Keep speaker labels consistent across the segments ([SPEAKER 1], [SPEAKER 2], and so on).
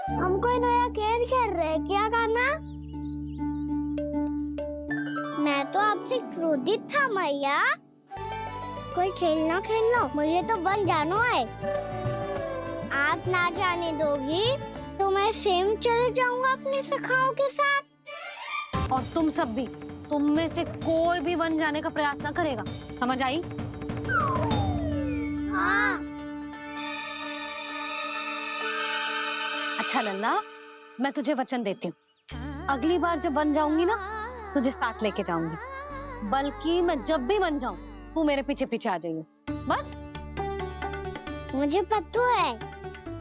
[SPEAKER 1] हम कोई नया खेल खेल रहे, क्या करना? मैं तो आपसे क्रोधित था मैया। कोई खेलना खेल लो, मुझे तो बन जाना है। आप ना जाने दोगी तो मैं सेम चले जाऊंगा अपने सखाओं के साथ।
[SPEAKER 2] और तुम सब भी, तुम में से कोई भी वन जाने का प्रयास ना करेगा, समझ आई?
[SPEAKER 1] हाँ।
[SPEAKER 2] अच्छा लल्ला, मैं तुझे वचन देती हूँ, अगली बार जब बन जाऊंगी ना तुझे साथ लेके जाऊंगी। बल्कि मैं जब भी बन जाऊं तू मेरे पीछे पीछे आ जाइए, बस।
[SPEAKER 1] मुझे पता है,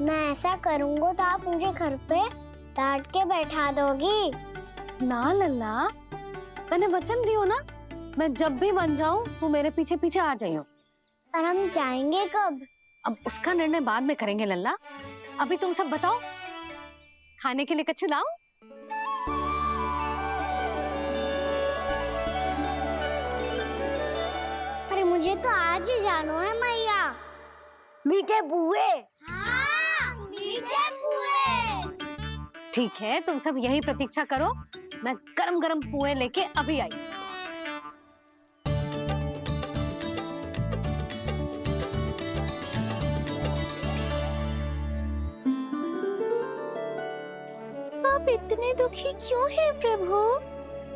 [SPEAKER 1] मैं ऐसा करूंगा तो आप मुझे घर पे डांट के बैठा दोगी।
[SPEAKER 2] ना लल्ला, मैंने वचन दियो ना, मैं जब भी बन जाऊं तू मेरे पीछे पीछे आ जाइयो।
[SPEAKER 1] और हम जाएंगे कब?
[SPEAKER 2] अब उसका निर्णय बाद में करेंगे लल्ला। अभी तुम सब बताओ, खाने के लिए कुछ लाऊं?
[SPEAKER 1] अरे मुझे तो आज ही जाना है मैया। मीठे बुए। हाँ, मीठे बुए।
[SPEAKER 2] ठीक है, तुम सब यही प्रतीक्षा करो, मैं गरम गरम पुए लेके अभी आई।
[SPEAKER 3] आप इतने दुखी क्यों हैं प्रभु?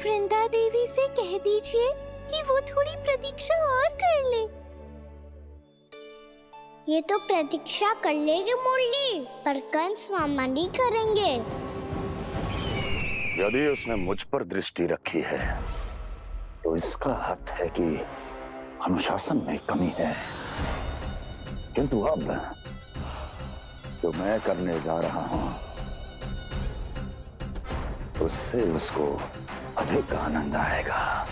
[SPEAKER 3] वृंदा देवी से कह दीजिए कि वो थोड़ी प्रतीक्षा और कर ले।
[SPEAKER 1] ये तो प्रतीक्षा कर लेगी मुरली, पर कंस मामा नहीं करेंगे।
[SPEAKER 4] यदि उसने मुझ पर दृष्टि रखी है तो इसका अर्थ है कि अनुशासन में कमी है। किंतु अब जो मैं करने जा रहा हूं उससे उसको अधिक आनंद आएगा।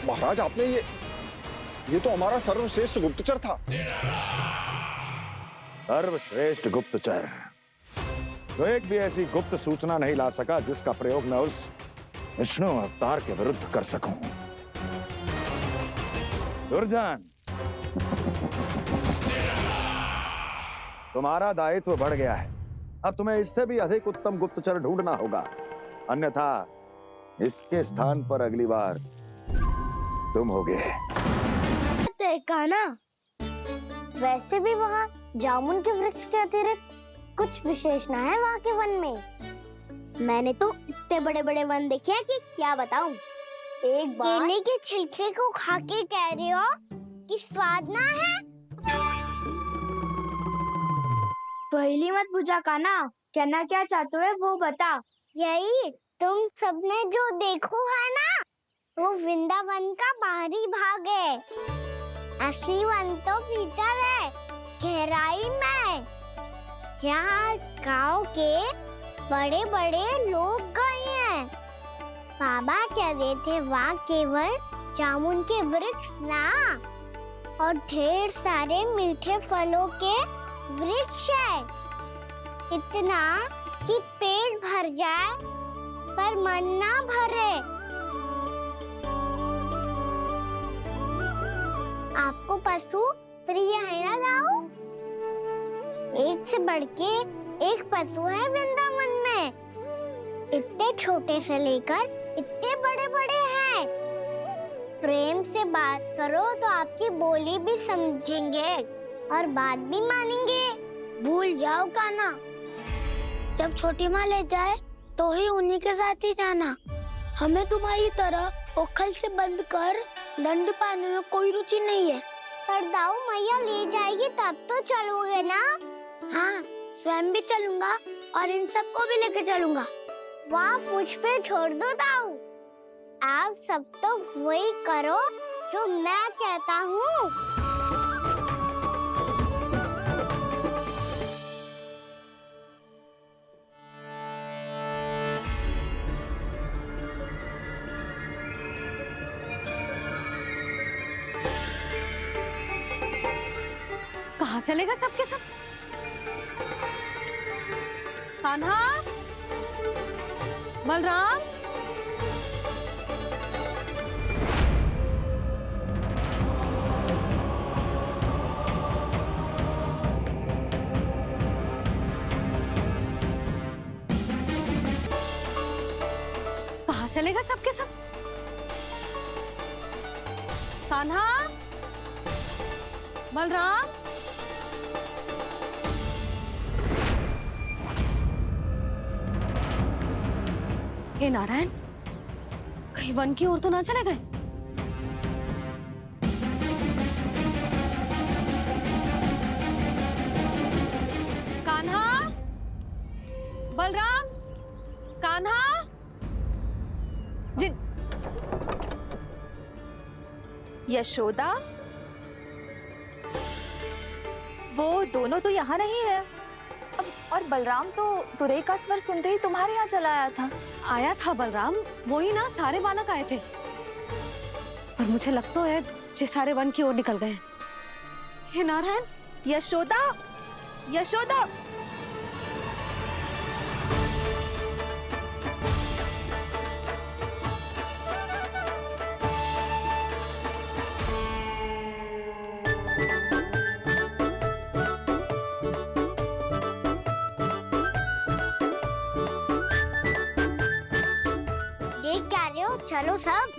[SPEAKER 5] महाराज, आपने ये तो हमारा सर्वश्रेष्ठ गुप्तचर था।
[SPEAKER 4] सर्वश्रेष्ठ गुप्तचर तो एक भी ऐसी गुप्त सूचना नहीं ला सका जिसका प्रयोग मैं उस विष्णु अवतार के विरुद्ध कर सकूं। दुर्जन, तुम्हारा दायित्व बढ़ गया है। अब तुम्हें इससे भी अधिक उत्तम गुप्तचर ढूंढना होगा, अन्यथा इसके स्थान पर अगली बार तुम होगे।
[SPEAKER 1] देखा ना, वैसे भी वहाँ जामुन के वृक्ष के अतिरिक्त कुछ विशेष ना है वहाँ के वन में। मैंने तो इतने बड़े बड़े वन देखे हैं कि क्या बताऊं। एक बार केले के छिलके को खा के कह रहे हो कि स्वाद ना है? पहली मत पूछा काना, कहना क्या चाहते हो वो बता। यही तुम सबने जो देखो है ना, वो वृंदावन का बाहरी भाग है। असली वन तो भीतर है, गहराई में, जहाँ गांव के बड़े बड़े लोग गए हैं। बाबा कह रहे थे वहाँ केवल जामुन के वृक्ष ना, और ढेर सारे मीठे फलों के वृक्ष है। इतना कि पेट भर जाए पर मन ना भरे। आपको पशु प्रिय है ना लाओ? एक से बढ़ के एक पशु है वृंदावन में। इतने छोटे से लेकर इतने बड़े बड़े हैं। प्रेम से बात करो तो आपकी बोली भी समझेंगे और बात भी मानेंगे। भूल जाओ काना, जब छोटी माँ ले जाए तो ही उन्हीं के साथ ही जाना। हमें तुम्हारी तरह ओखल से बंद कर दंड पाने में कोई रुचि नहीं है। पर दाऊ मैया ले जाएगी तब तो चलोगे ना? हाँ, स्वयं भी चलूंगा और इन सबको भी लेके चलूंगा। वाह, मुझ पे छोड़ दो दाऊ। आप सब तो वही करो जो मैं कहता हूँ।
[SPEAKER 2] कहाँ चलेगा सबके सब? कान्हा, बलराम, कहाँ चलेगा सबके सब? कान्हा, बलराम, हे नारायण, कहीं वन की ओर तो ना चले गए? कान्हा, बलराम, कान्हा, जिन
[SPEAKER 3] यशोदा, वो दोनों तो यहाँ नहीं है। अब और बलराम तो तुरई का स्वर सुनते ही तुम्हारे यहाँ चला आया था।
[SPEAKER 2] आया था बलराम, वही ना सारे बालक आए थे, पर मुझे लगता है ये सारे वन की ओर निकल गए। हे नारायण,
[SPEAKER 3] यशोदा, यशोदा,
[SPEAKER 1] देख क्या रहे हो? चलो सब।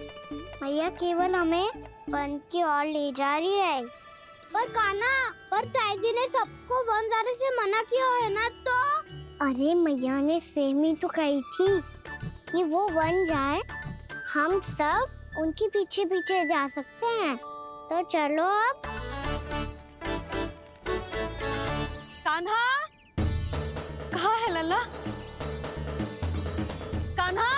[SPEAKER 1] मैया केवल हमें वन की ओर ले जा रही है। पर कान्हा, पर ताईजी ने सबको वन जाने से मना किया है ना तो? अरे मैया ने सेम ही तो कही थी कि वो वन जाए, हम सब उनके पीछे पीछे जा सकते हैं। तो चलो अब।
[SPEAKER 2] कान्हा, कहाँ है लल्ला? कान्हा,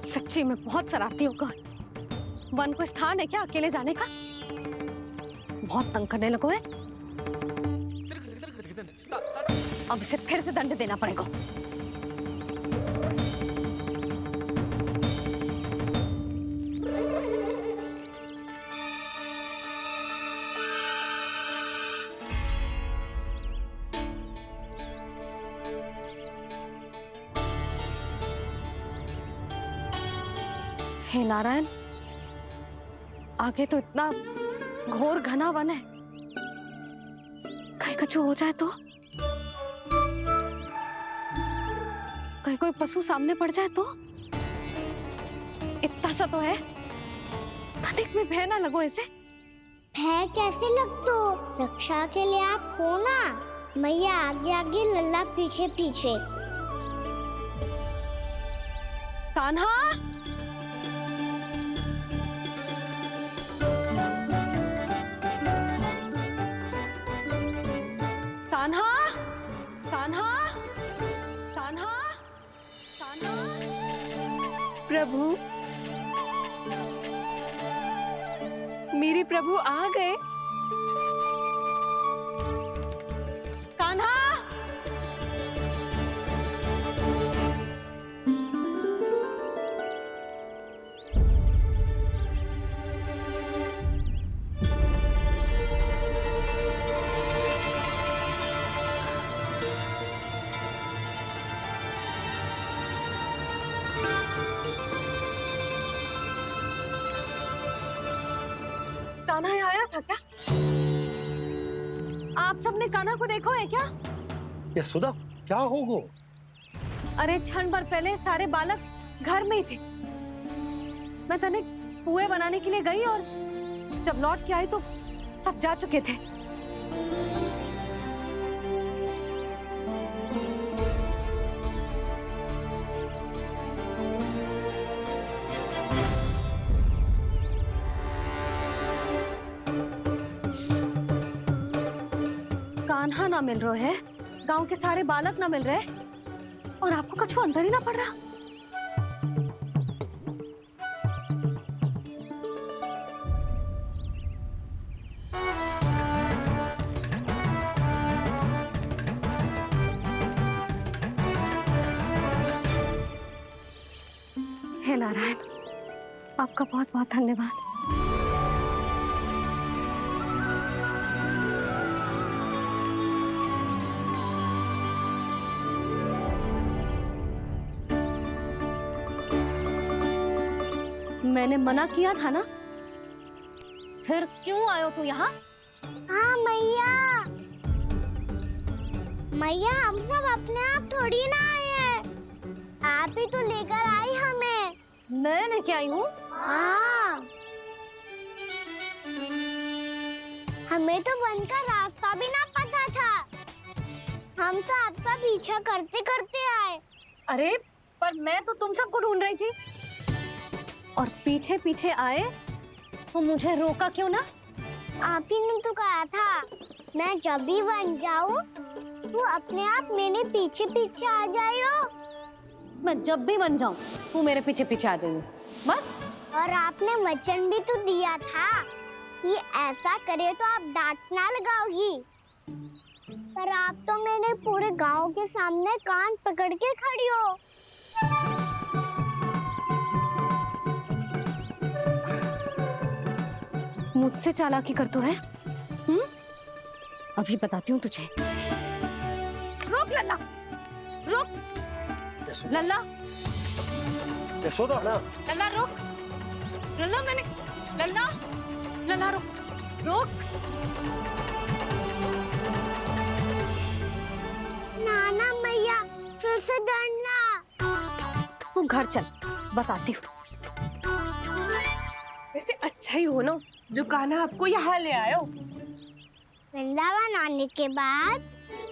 [SPEAKER 2] सच्ची में बहुत शरारती होगा। वन को स्थान है क्या अकेले जाने का? बहुत तंग करने लगो है। अब इसे फिर से दंड देना पड़ेगा। हे नारायण, आगे तो इतना घोर घना वन है, कहीं कुछ हो जाए तो? कहीं कोई पशु सामने पड़ जाए तो? इतना सा तो है, तनिक में भय ना लगो इसे।
[SPEAKER 1] भय कैसे लग तो? रक्षा के लिए आप हो ना। मैया आगे आगे, लल्ला पीछे पीछे।
[SPEAKER 2] कान्हा, कान्हा, कान्हा, कान्हा, कान्हा।
[SPEAKER 3] प्रभु, मेरे प्रभु आ गए।
[SPEAKER 2] कान्हा, कान्हा यहाँ आया था क्या? आप सबने कान्हा को देखो है क्या?
[SPEAKER 5] यशोदा, क्या होगा?
[SPEAKER 2] अरे क्षण भर पहले सारे बालक घर में ही थे। मैं तनिक पुए बनाने के लिए गई और जब लौट के आई तो सब जा चुके थे। कान्हा ना मिल रहे है, गांव के सारे बालक ना मिल रहे, और आपको कछु अंदर ही ना पड़ रहा। नारायण, आपका बहुत बहुत धन्यवाद। मैंने मना किया था ना, फिर क्यों आयो तू यहाँ?
[SPEAKER 1] हाँ मैया, मैया हम सब अपने आप थोड़ी ना आए हैं, आप ही तो लेकर आई हमें।
[SPEAKER 2] मैं लेके आई हूँ?
[SPEAKER 1] हाँ, हमें तो वन का रास्ता भी ना पता था, हम तो आपका पीछा करते करते आए।
[SPEAKER 2] अरे पर मैं तो तुम सबको ढूंढ रही थी, और पीछे पीछे आए तो मुझे रोका क्यों ना?
[SPEAKER 1] आप ही ने तो कहा था मैं जब भी बन जाऊं तो अपने आप मेरे पीछे पीछे आ जाइयो।
[SPEAKER 2] मैं जब भी बन जाऊं तू मेरे पीछे पीछे आ जाइयो, बस।
[SPEAKER 1] और आपने वचन भी तो दिया था कि ऐसा करे तो आप डांट ना लगाओगी, पर आप तो मेरे पूरे गांव के सामने कान पकड़ के खड़ी हो।
[SPEAKER 2] मुझसे चालाकी कर तो है? अभी बताती हूँ तुझे। रुक लल्ला, रुक लल्ला,
[SPEAKER 5] यशोदा ना,
[SPEAKER 2] लल्ला रुक, लल्ला मैंने, लल्ला, लल्ला रुक, रुक।
[SPEAKER 1] नाना मैया फिर से डरना।
[SPEAKER 2] तू घर चल, बताती हूँ।
[SPEAKER 3] वैसे अच्छा ही हो ना जो कान्हा आपको यहाँ ले आयो।
[SPEAKER 1] वृंदावन आने के बाद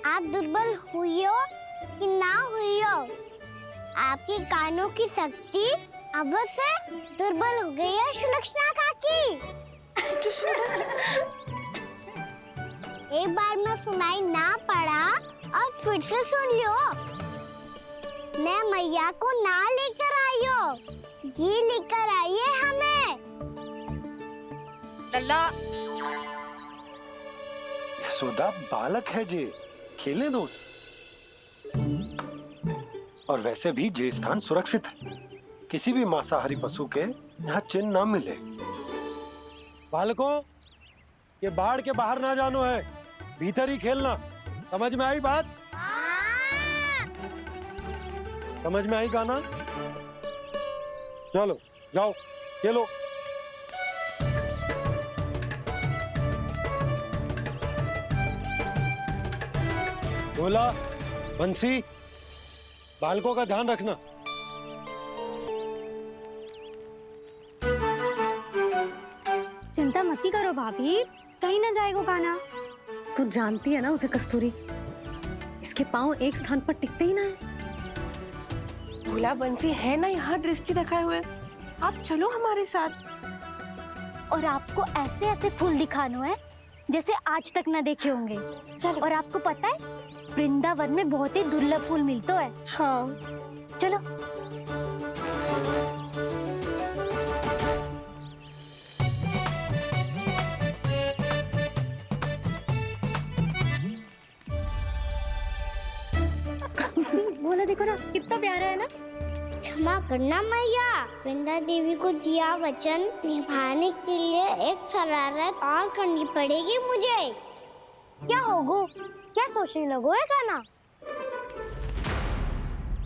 [SPEAKER 1] आप दुर्बल हुई हो कि ना हुई हो, आपके कानों की शक्ति अब से दुर्बल हो गई है सुलक्षणा काकी। एक बार में सुनाई ना पड़ा और फिर से सुन लियो। मैं मैया को ना लेकर आई हो, जी लेकर आई है हमें।
[SPEAKER 2] लल्ला,
[SPEAKER 6] यशोदा बालक है जे, खेले दो। और वैसे भी जे स्थान सुरक्षित है, किसी भी मांसाहारी पशु के यहाँ चिन्ह ना मिले। बालकों, ये बाढ़ के बाहर ना जानो है, भीतर ही खेलना। समझ में आई बात? समझ में आई गाना? चलो जाओ खेलो। भोला, बंसी, बालकों का ध्यान रखना।
[SPEAKER 2] चिंता मत करो भाभी, कहीं ना जाएगा कान्हा। तू जानती है ना उसे कस्तूरी, इसके पांव एक स्थान पर टिकते ही ना है।
[SPEAKER 3] भोला बंसी है ना यहाँ दृष्टि रखाए हुए, आप चलो हमारे साथ।
[SPEAKER 1] और आपको ऐसे ऐसे फूल दिखानो है जैसे आज तक न देखे होंगे। चलो। और आपको पता है वृंदावन में बहुत ही दुर्लभ फूल मिलते हैं।
[SPEAKER 3] हाँ
[SPEAKER 1] चलो।
[SPEAKER 2] बोला देखो ना कितना प्यारा है ना।
[SPEAKER 1] क्षमा करना मैया, वृंदा देवी को दिया वचन निभाने के लिए एक शरारत और करनी पड़ेगी मुझे। क्या होगो? क्या सोचने लगो है कान्हा?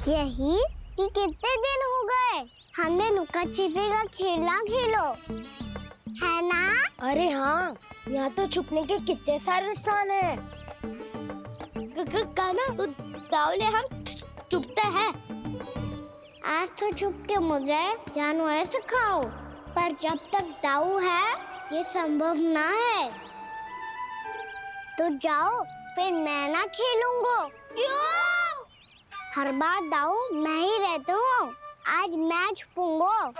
[SPEAKER 1] यही कि कितने दिन हो गए हमने लुका छिपी का खेलना खेलो, है ना? अरे हाँ, यहाँ तो छुपने के कितने सारे स्थान है। कान्हा तो दावले हम छुपते हैं। आज तो छुप के मुझे जानवर सिखाओ, पर जब तक दाऊ है ये संभव ना है। तो जाओ, फिर मैं ना खेलूंगा। क्यों? हर बार दाऊ मैं ही रहता हूँ, आज मैं छुपूंगा।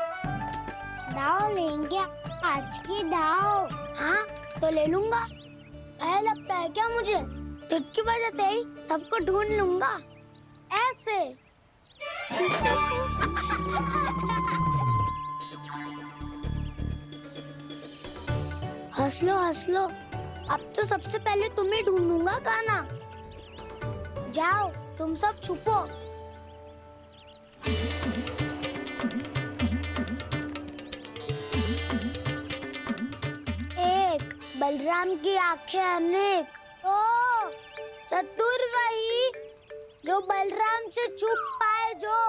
[SPEAKER 1] दाऊ लेंगे आज की दाऊ। हाँ तो ले लूंगा। ऐसा लगता है क्या मुझे? चुटकी बजाते ही सबको ढूंढ लूंगा ऐसे। हंस लो, अब तो सबसे पहले तुम्हें ढूंढूंगा कान्हा। जाओ तुम सब छुपो। बलराम की आंखें अनेक। ओ चतुर वही जो बलराम से छुप पाए। जो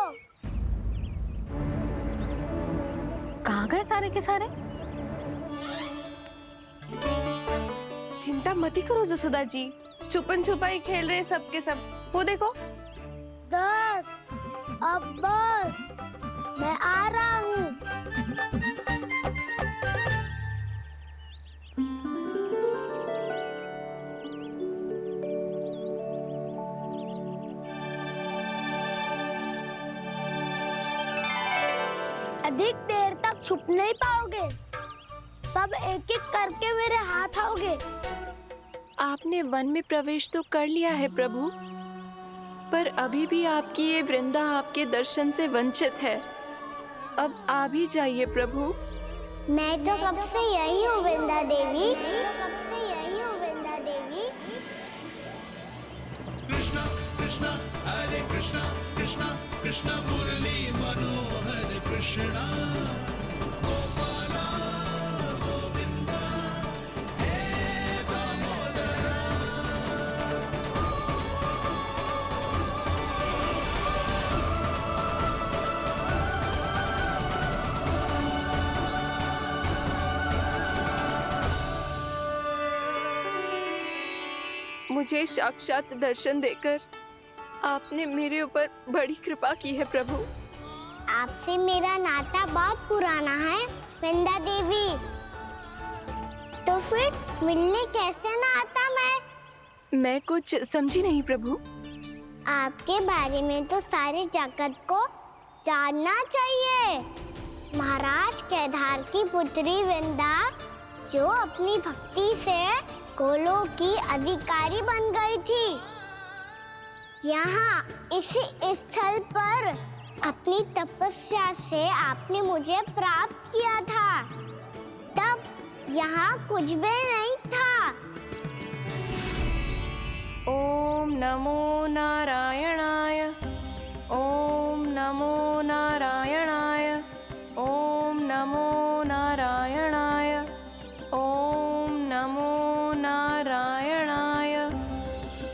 [SPEAKER 2] कहाँ गए सारे के सारे?
[SPEAKER 3] चिंता मत करो जसोदा जी, छुपन छुपाई खेल रहे सब के सब। वो देखो
[SPEAKER 1] 10 अब बस, मैं आ रहा हूँ। अधिक देर तक छुप नहीं पाओगे, सब एक एक करके मेरे हाथ आओगे।
[SPEAKER 3] आपने वन में प्रवेश तो कर लिया है प्रभु, पर अभी भी आपकी ये वृंदा आपके दर्शन से वंचित है। अब आ भी जाइए प्रभु।
[SPEAKER 1] मैं तो कब से यही हूँ वृंदा देवी, कब से यही हूँ वृंदा देवी।
[SPEAKER 7] कृष्णा कृष्णा हरे कृष्णा कृष्णा कृष्णा मुरली मनोहर कृष्णा गोपाला गोविंदा हे दामोदरा।
[SPEAKER 3] मुझे साक्षात दर्शन देकर आपने मेरे ऊपर बड़ी कृपा की है प्रभु।
[SPEAKER 1] आपसे मेरा नाता बहुत पुराना है वृंदा देवी, तो फिर मिलने कैसे ना आता
[SPEAKER 3] मैं कुछ समझी नहीं प्रभु।
[SPEAKER 1] आपके बारे में तो सारे जगत को जानना चाहिए। महाराज केदार की पुत्री वृंदा जो अपनी भक्ति से गोलों की अधिकारी बन गई थी, यहाँ इसी स्थल पर अपनी तपस्या से आपने मुझे प्राप्त किया था। तब यहाँ कुछ भी नहीं था।
[SPEAKER 3] ओम नमो नारायणाय, ओम नमो नारायणाय, ओम नमो नारायणाय, ओम नमो नारायणाय,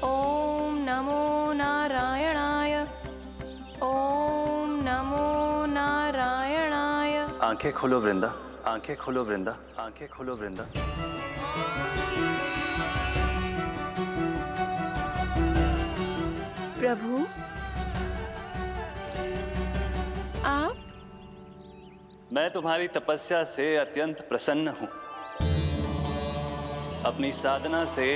[SPEAKER 3] ओम नमो नारायणाय, ओम नमो नारायणाय।
[SPEAKER 8] आंखें खोलो वृंदा, आंखें खोलो वृंदा, आंखें खोलो वृंदा।
[SPEAKER 3] प्रभु आप?
[SPEAKER 8] मैं तुम्हारी तपस्या से अत्यंत प्रसन्न हूं। अपनी साधना से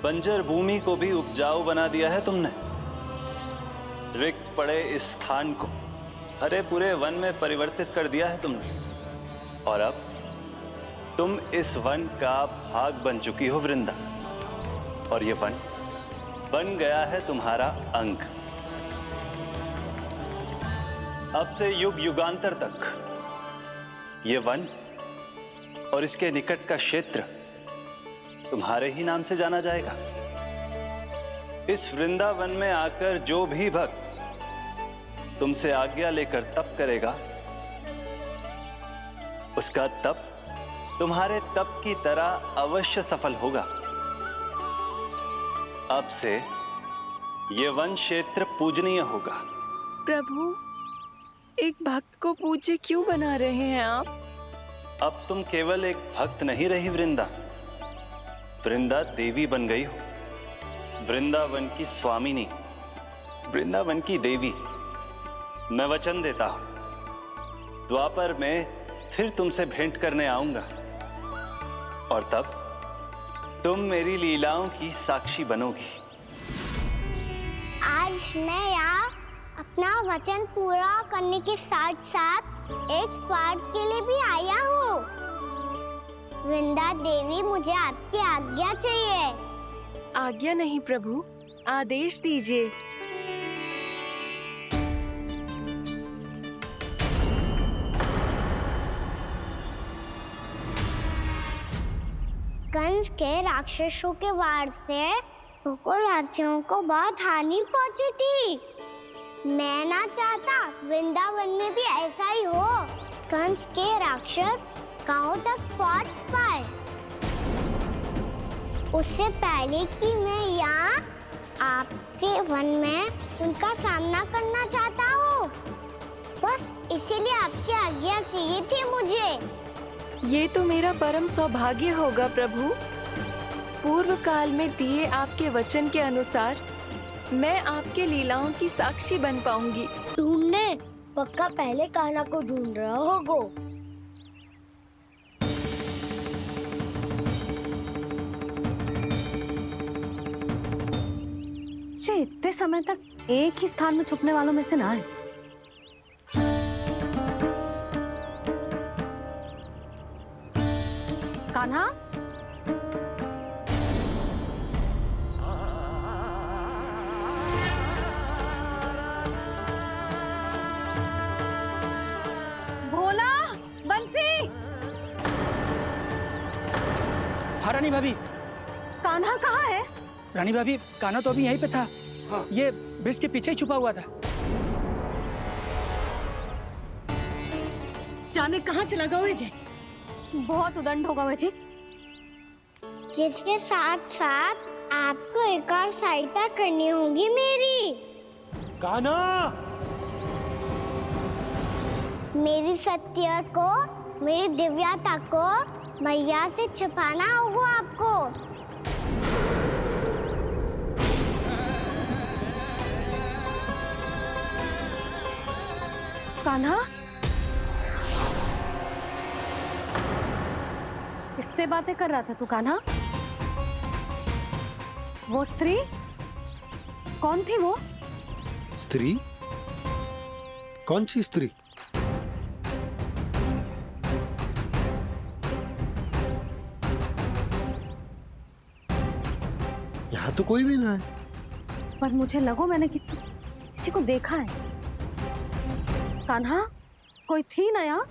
[SPEAKER 8] बंजर भूमि को भी उपजाऊ बना दिया है तुमने। रिक्त पड़े इस स्थान को हरे पूरे वन में परिवर्तित कर दिया है तुमने। और अब तुम इस वन का भाग बन चुकी हो वृंदा, और ये वन बन गया है तुम्हारा अंग। अब से युग युगांतर तक ये वन और इसके निकट का क्षेत्र तुम्हारे ही नाम से जाना जाएगा। इस वृंदावन में आकर जो भी भक्त तुमसे आज्ञा लेकर तप करेगा, उसका तप तुम्हारे तप की तरह अवश्य सफल होगा। अब से ये वन क्षेत्र पूजनीय होगा।
[SPEAKER 3] प्रभु एक भक्त को पूज्य क्यों बना रहे हैं आप?
[SPEAKER 8] अब तुम केवल एक भक्त नहीं रही वृंदा, वृंदा देवी बन गई हो। वृंदावन की स्वामिनी, वृंदावन की देवी। मैं वचन देता हूं, द्वापर में फिर तुमसे भेंट करने आऊंगा, और तब तुम मेरी लीलाओं की साक्षी बनोगी।
[SPEAKER 1] आज मैं यहाँ अपना वचन पूरा करने के साथ साथ एक स्वार्थ के लिए भी आया हूँ। वृंदा देवी, मुझे आपकी आज्ञा चाहिए।
[SPEAKER 3] आज्ञा नहीं प्रभु, आदेश दीजिए।
[SPEAKER 1] कंस के राक्षसों के वार से गोकुलवासियों को बहुत हानि पहुंची थी। मैं ना चाहता वृंदावन में भी ऐसा ही हो। कंस के राक्षस गांव तक पहुंच पाए। उससे पहले कि मैं यहाँ आपके वन में उनका सामना करना चाहता हूँ। बस इसीलिए आपकी आज्ञा चाहिए थी मुझे।
[SPEAKER 3] ये तो मेरा परम सौभाग्य होगा प्रभु। पूर्व काल में दिए आपके वचन के अनुसार मैं आपके लीलाओं की साक्षी बन पाऊंगी।
[SPEAKER 1] तुमने पक्का पहले कान्हा को ढूंढ रहा होगो।
[SPEAKER 2] से इतने समय तक एक ही स्थान में छुपने वालों में से ना है। कान्हा, भोला, बंसी।
[SPEAKER 9] हाँ रानी भाभी।
[SPEAKER 2] कान्हा कहाँ है?
[SPEAKER 9] रानी भाभी, कान्हा तो अभी यहीं पे था। हाँ। ये ब्रिज के पीछे ही छुपा हुआ था।
[SPEAKER 2] जाने कहाँ चला गया है? बहुत उदंड होगा वह जी।
[SPEAKER 1] जिसके साथ साथ आपको एक और सहायता करनी होगी मेरी।
[SPEAKER 6] कान्हा,
[SPEAKER 1] मेरी सत्य को, मेरी दिव्यता को मैया से छिपाना होगा आपको।
[SPEAKER 2] कान्हा, किससे बातें कर रहा था तू कान्हा? वो स्त्री कौन थी? वो
[SPEAKER 6] स्त्री? कौन सी स्त्री? यहाँ तो कोई भी ना है।
[SPEAKER 2] पर मुझे लगो मैंने किसी को देखा है। कान्हा, कोई थी ना यहाँ?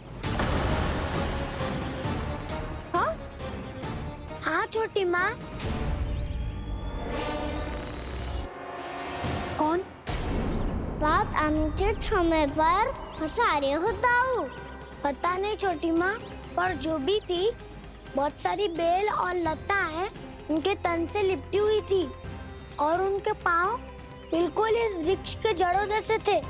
[SPEAKER 2] हाँ?
[SPEAKER 1] हाँ छोटी माँ।
[SPEAKER 2] कौन?
[SPEAKER 1] रात अनुचित समय पर फंसा रहे होता हूँ। पता नहीं छोटी माँ, पर जो भी थी बहुत सारी बेल और लता है उनके तन से लिपटी हुई थी और उनके पाँव बिल्कुल इस वृक्ष के जड़ों जैसे थे।